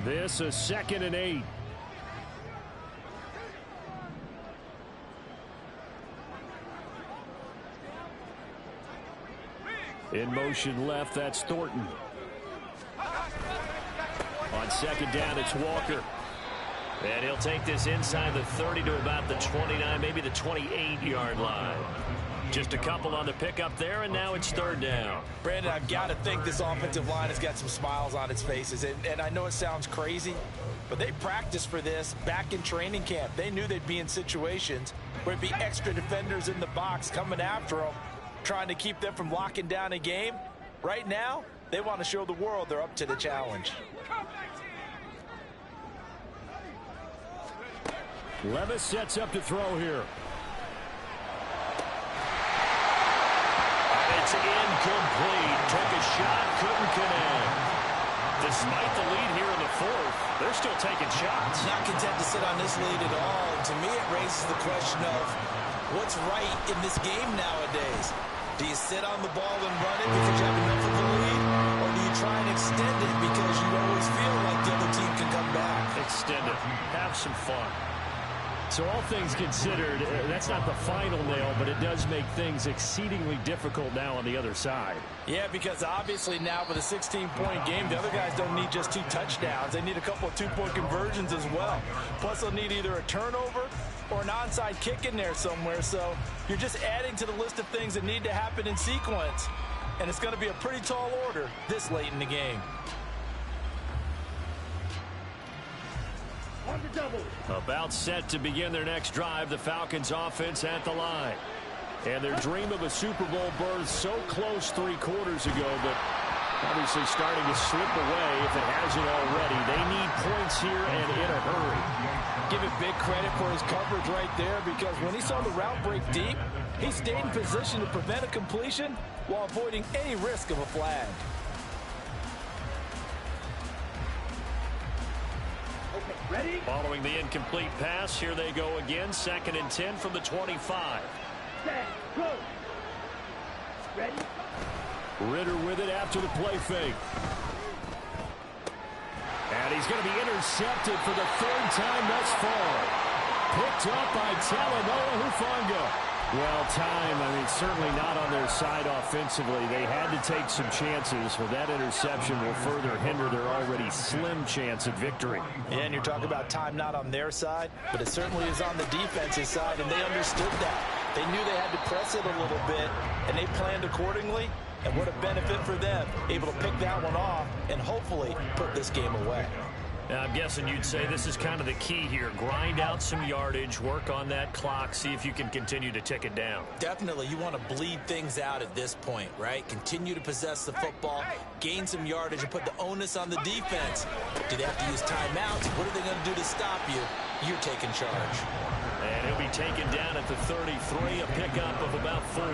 This is 2nd and 8. In motion left, that's Thornton. On 2nd down, it's Walker. And he'll take this inside the 30 to about the 29, maybe the 28-yard line. Just a couple on the pickup there, and now it's 3rd down. Brandon, I've got to think this offensive line has got some smiles on its faces. And I know it sounds crazy, but they practiced for this back in training camp. They knew they'd be in situations where it'd be extra defenders in the box coming after them, trying to keep them from locking down a game. Right now, they want to show the world they're up to the challenge. Levis sets up to throw here. And it's incomplete. Took a shot, couldn't connect. Despite the lead here in the 4th, they're still taking shots. Not content to sit on this lead at all. And to me, it raises the question of what's right in this game nowadays. Do you sit on the ball and run it because you have enough of a lead? Or do you try and extend it because you always feel like the other team can come back? Extend it. Have some fun. So all things considered, that's not the final nail, but it does make things exceedingly difficult now on the other side. Yeah, because obviously now with a 16-point game, the other guys don't need just 2 touchdowns. They need a couple of 2-point conversions as well. Plus, they'll need either a turnover or an onside kick in there somewhere. So you're just adding to the list of things that need to happen in sequence. And it's going to be a pretty tall order this late in the game. On the double. About set to begin their next drive, the Falcons offense at the line. And their dream of a Super Bowl berth so close 3 quarters ago, but obviously starting to slip away if it hasn't already. They need points here and in a hurry. Give it big credit for his coverage right there, because when he saw the route break deep, he stayed in position to prevent a completion while avoiding any risk of a flag. Ready? Following the incomplete pass, here they go again. 2nd and 10 from the 25. Set. Go. Ready? Ritter with it after the play fake. And he's going to be intercepted for the 3rd time thus far. Picked up by Talanoa Hufanga. Well, time, certainly not on their side offensively. They had to take some chances. Well, that interception will further hinder their already slim chance at victory. Yeah, and you're talking about time not on their side, but it certainly is on the defensive side, and they understood that. They knew they had to press it a little bit, and they planned accordingly. And what a benefit for them, able to pick that one off and hopefully put this game away. Now, I'm guessing you'd say this is kind of the key here. Grind out some yardage, work on that clock, see if you can continue to tick it down. Definitely, you want to bleed things out at this point, right? Continue to possess the football, gain some yardage, and put the onus on the defense. Do they have to use timeouts? What are they going to do to stop you? You're taking charge. And he'll be taken down at the 33, a pickup of about 4.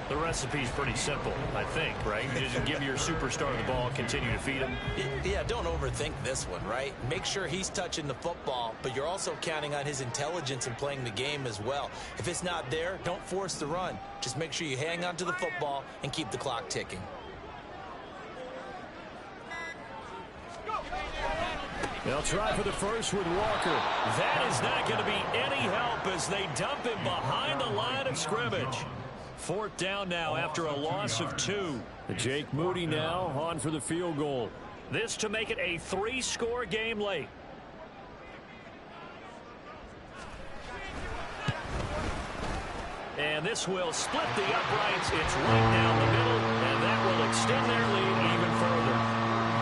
The recipe's pretty simple, I think, right? You just give your superstar the ball, continue to feed him. Yeah, don't overthink this one, right? Make sure he's touching the football, but you're also counting on his intelligence in playing the game as well. If it's not there, don't force the run. Just make sure you hang on to the football and keep the clock ticking. They'll try for the first with Walker. That is not going to be any help as they dump him behind the line of scrimmage. Fourth down now after a loss of 2. Jake Moody now on for the field goal. This to make it a 3-score game late. And this will split the uprights. It's right down the middle, and that will extend their lead even further.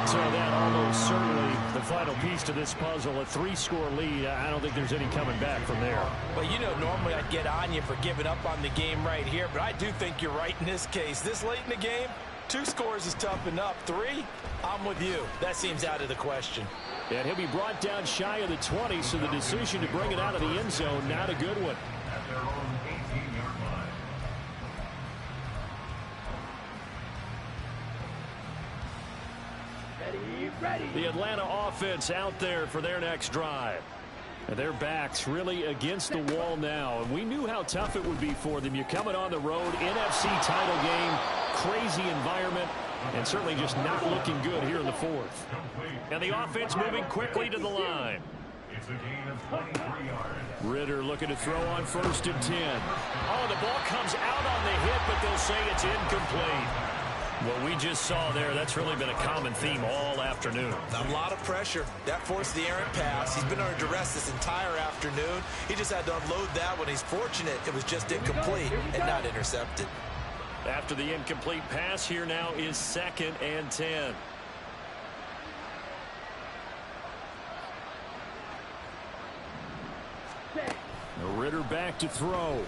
So that almost certainly the final piece to this puzzle, a 3-score lead. I don't think there's any coming back from there. Well, you know, normally I'd get on you for giving up on the game right here, but I do think you're right in this case. This late in the game, 2 scores is tough enough. 3, I'm with you. That seems out of the question. And he'll be brought down shy of the 20, so the decision to bring it out of the end zone, not a good one. At their own 18-yard line. Ready. The Atlanta offense out there for their next drive. And their backs really against the wall now. And we knew how tough it would be for them. You're coming on the road, NFC title game, crazy environment, and certainly just not looking good here in the fourth. And the offense moving quickly to the line. It's a gain of 23 yards. Ritter looking to throw on 1st and 10. Oh, the ball comes out on the hit, but they'll say it's incomplete. What we just saw there, that's really been a common theme all afternoon. A lot of pressure. That forced the errant pass. He's been under duress this entire afternoon. He just had to unload that when he's fortunate it was just incomplete and not intercepted. After the incomplete pass, here now is 2nd and 10. Ritter back to throw.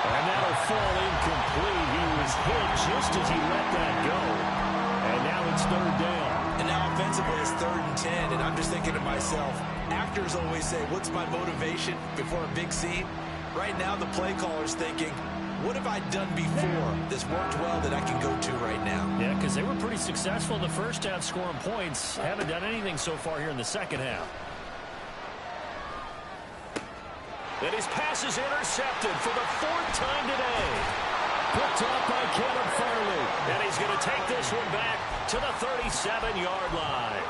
And that'll fall incomplete. He was hit just as he let that go. And now it's 3rd down. And now offensively it's 3rd and 10. And I'm just thinking to myself, actors always say, what's my motivation before a big scene? Right now the play caller's thinking, what have I done before this worked well that I can go to right now? Yeah, because they were pretty successful in the first half scoring points. Haven't done anything so far here in the second half. And his pass is intercepted for the 4th time today. Picked off by Kevin Farley. And he's going to take this one back to the 37-yard line.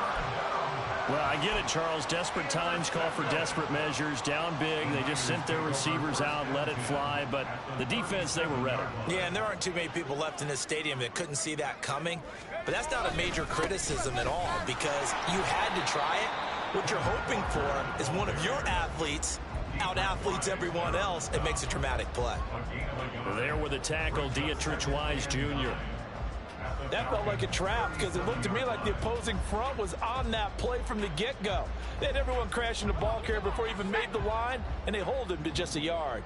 Well, I get it, Charles. Desperate times call for desperate measures. Down big. They just sent their receivers out, let it fly. But the defense, they were ready. Yeah, and there aren't too many people left in this stadium that couldn't see that coming. But that's not a major criticism at all because you had to try it. What you're hoping for is one of your athletes out-athletes everyone else and makes a dramatic play. There with the tackle, Dietrich Wise Jr. That felt like a trap because it looked to me like the opposing front was on that play from the get-go. They had everyone crashing the ball carrier before he even made the line, and they hold him to just a yard.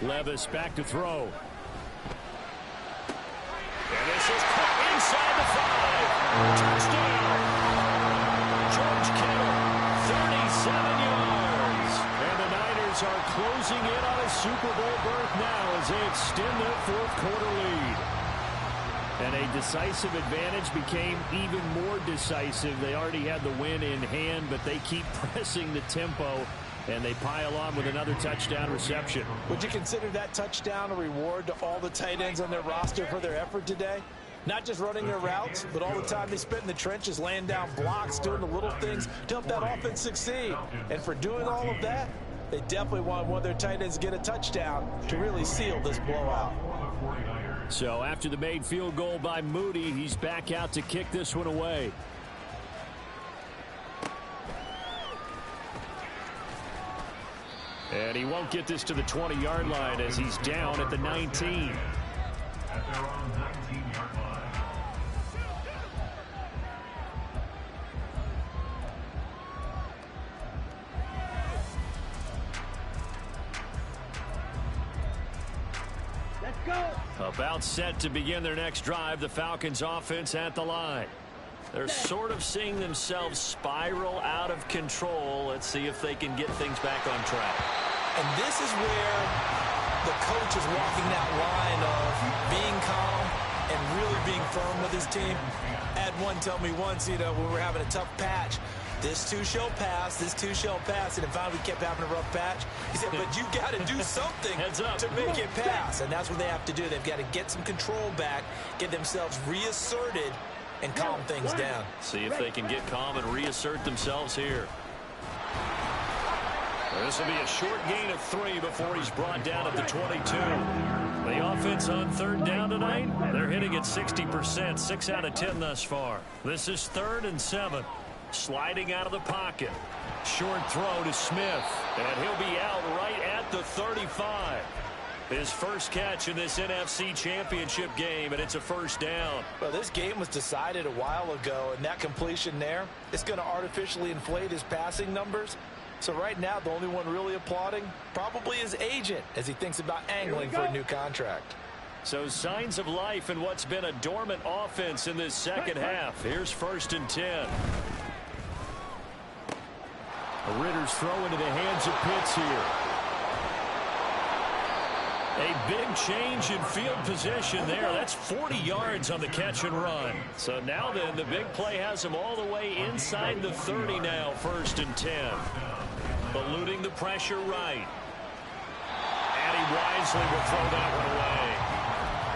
Levis back to throw. And this is caught inside the 5. Touchdown. George Kittle, 37 yards. And the Niners are closing in on a Super Bowl berth now as they extend their 4th quarter lead. And a decisive advantage became even more decisive. They already had the win in hand, but they keep pressing the tempo. And they pile on with another touchdown reception. Would you consider that touchdown a reward to all the tight ends on their roster for their effort today? Not just running their routes, but all the time they spent in the trenches, laying down blocks, doing the little things to help that offense succeed. And for doing all of that, they definitely want one of their tight ends to get a touchdown to really seal this blowout. So after the made field goal by Moody, he's back out to kick this one away. And he won't get this to the 20-yard line as he's down at the 19. At their own 19-yard line. Let's go. About set to begin their next drive, the Falcons offense at the line. They're sort of seeing themselves spiral out of control. Let's see if they can get things back on track. And this is where the coach is walking that line of being calm and really being firm with his team. I had one tell me once, when we were having a tough patch, this too shall pass, this too shall pass, and then finally we kept having a rough patch. He said, but you got to do something to make it pass, and that's what they have to do. They've got to get some control back, get themselves reasserted, and calm things down. See if they can get calm and reassert themselves here. This will be a short gain of 3 before he's brought down at the 22. The offense on third down tonight, they're hitting at 60%, 6 out of 10 thus far. This is 3rd and 7. Sliding out of the pocket. Short throw to Smith, and he'll be out right at the 35. His first catch in this NFC Championship game, and it's a first down. Well, this game was decided a while ago, and that completion there, it's going to artificially inflate his passing numbers. So right now, the only one really applauding probably his agent as he thinks about angling for a new contract. So signs of life in what's been a dormant offense in this second half. Here's 1st and 10. Ritter's throw into the hands of Pitts here. A big change in field position there. That's 40 yards on the catch and run. So now then, the big play has him all the way inside the 30 now, 1st and 10. Eluding the pressure right. And he wisely will throw that one away.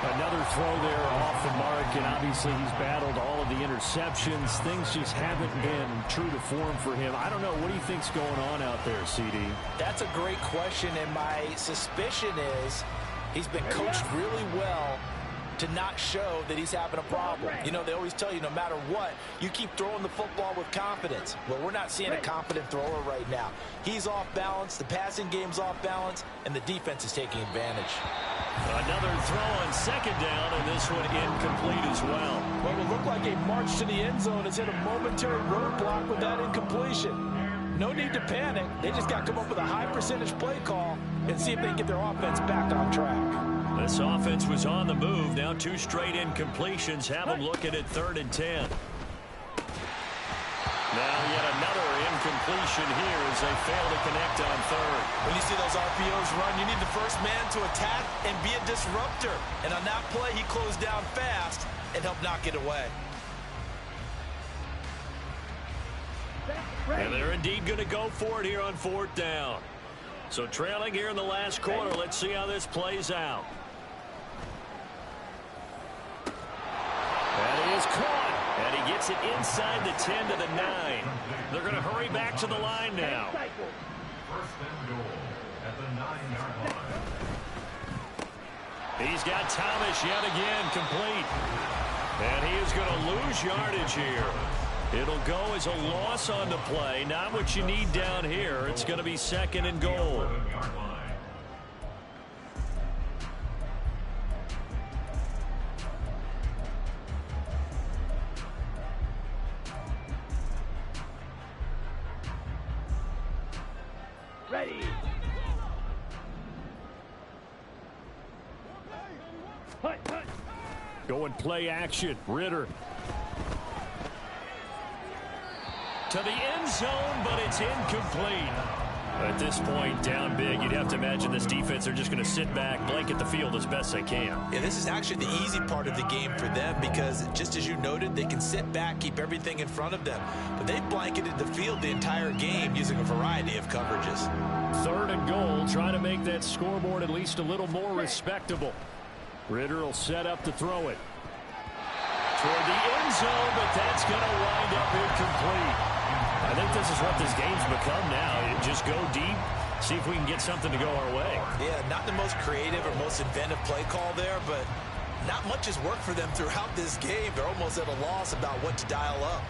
Another throw there off the mark, and obviously he's battled all of the interceptions. Things just haven't been true to form for him. I don't know. What do you think's going on out there, CD? That's a great question, and my suspicion is he's been coached really well to not show that he's having a problem. They always tell you no matter what, you keep throwing the football with confidence. Well, we're not seeing a confident thrower right now. He's off balance, the passing game's off balance, and the defense is taking advantage. Another throw on 2nd down, and this one incomplete as well. Well, it looked like a march to the end zone has hit a momentary roadblock with that incompletion. No need to panic. They just got to come up with a high percentage play call and see if they can get their offense back on track. This offense was on the move. Now 2 straight incompletions have them looking at 3rd and 10. Now yet another incompletion here as they fail to connect on 3rd. When you see those RPOs run, you need the first man to attack and be a disruptor. And on that play, he closed down fast and helped knock it away. And they're indeed going to go for it here on 4th down. So trailing here in the last quarter, let's see how this plays out. And he is caught. And he gets it inside the 10 to the 9. They're going to hurry back to the line now. 1st and goal at the 9-yard line. He's got Thomas yet again complete. And he is going to lose yardage here. It'll go as a loss on the play. Not what you need down here. It's going to be 2nd and goal. Ready. Hut, hut. Going play action. Ritter. To the end zone, but it's incomplete. At this point, down big, you'd have to imagine this defense are just going to sit back, blanket the field as best they can. Yeah, this is actually the easy part of the game for them because, just as you noted, they can sit back, keep everything in front of them. But they've blanketed the field the entire game using a variety of coverages. 3rd and goal, trying to make that scoreboard at least a little more respectable. Ritter will set up to throw it. Toward the end zone, but that's going to wind up incomplete. I think this is what this game's become now. You just go deep, see if we can get something to go our way. Yeah, not the most creative or most inventive play call there, but not much has worked for them throughout this game. They're almost at a loss about what to dial up.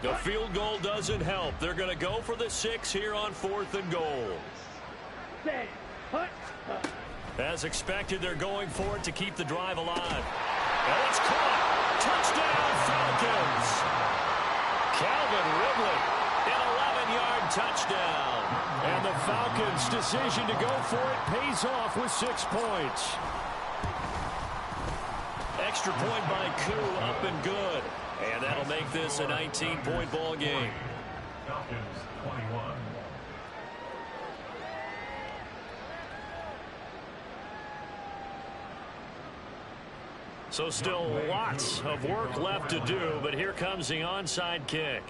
The field goal doesn't help. They're going to go for the 6 here on 4th and goal. Set. Hut, hut. As expected, they're going for it to keep the drive alive. And it's caught. Touchdown, Falcons. Falcons. Calvin Ridley, an 11-yard touchdown. And the Falcons' decision to go for it pays off with 6 points. Extra point by Koo, up and good. And that'll make this a 19-point ball game. Falcons 21. So still lots of work left to do, but here comes the onside kick.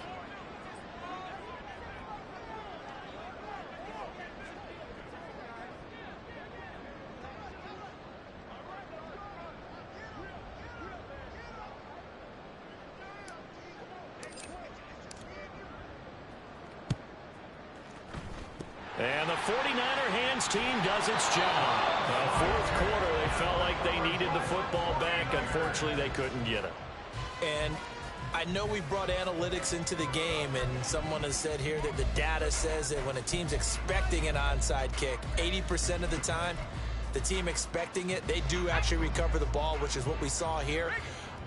And the 49er hands team does its job. Fourth quarter, they felt like they needed the football back. Unfortunately, they couldn't get it. And I know we brought analytics into the game, and someone has said here that the data says that when a team's expecting an onside kick, 80% of the time, the team expecting it, they do actually recover the ball, which is what we saw here.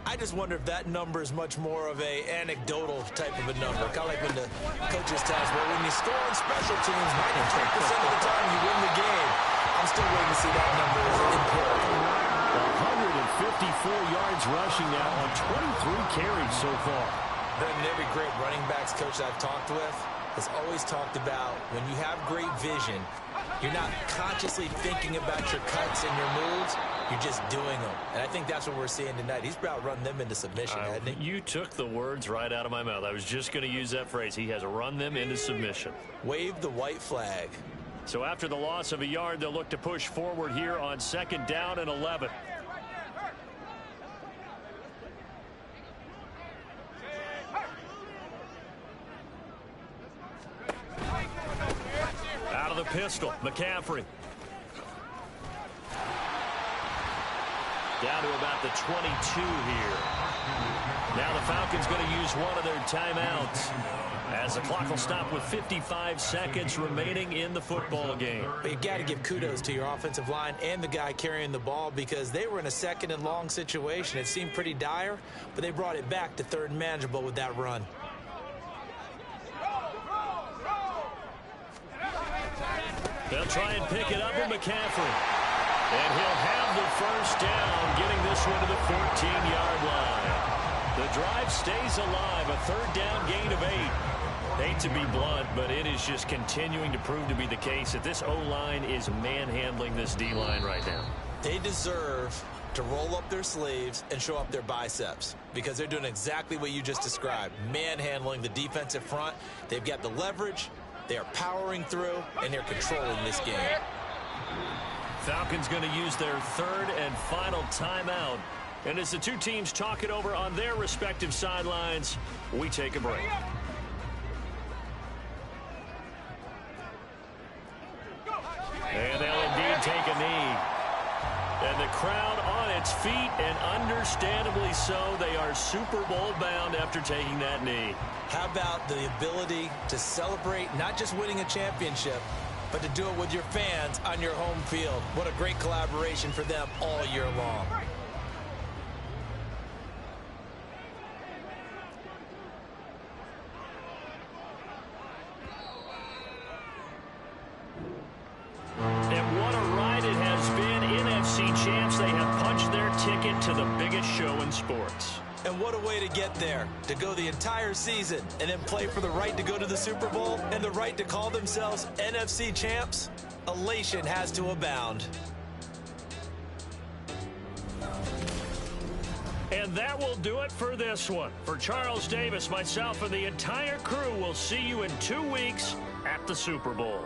I just wonder if that number is much more of a anecdotal type of a number. Kind of like when the coaches tell us, well, when you score on special teams, 93% of the time you win the game. I'm still waiting to see that number as empirical. 154 yards rushing now on 23 carries so far. Brendan, every great running backs coach I've talked with has always talked about when you have great vision, you're not consciously thinking about your cuts and your moves. You're just doing them. And I think that's what we're seeing tonight. He's about run them into submission, hasn't he? You took the words right out of my mouth. I was just going to use that phrase. He has run them into submission. Wave the white flag. So after the loss of a yard, they'll look to push forward here on 2nd down and 11. Out of the pistol, McCaffrey. Down to about the 22 here. Now the Falcons going to use one of their timeouts as the clock will stop with 55 seconds remaining in the football game. But you got to give kudos to your offensive line and the guy carrying the ball because they were in a 2nd and long situation. It seemed pretty dire, but they brought it back to 3rd and manageable with that run. They'll try and pick it up with McCaffrey. And he'll have the first down, getting this one to the 14-yard line. The drive stays alive, a 3rd down gain of 8. Hate to be blunt, but it is just continuing to prove to be the case that this O-line is manhandling this D-line right now. They deserve to roll up their sleeves and show up their biceps because they're doing exactly what you just described, manhandling the defensive front. They've got the leverage, they are powering through, and they're controlling this game. Falcons going to use their 3rd and final timeout. And as the two teams talk it over on their respective sidelines, we take a break. And they'll indeed take a knee. And the crowd on its feet, and understandably so. They are Super Bowl bound after taking that knee. How about the ability to celebrate not just winning a championship, but to do it with your fans on your home field? What a great collaboration for them all year long. And what a ride it has been. NFC champs, they have punched their ticket to the biggest show in sports. And what a way to get there, to go the entire season and then play for the right to go to the Super Bowl and the right to call themselves NFC champs. Elation has to abound. And that will do it for this one. For Charles Davis, myself, and the entire crew, we'll see you in 2 weeks at the Super Bowl.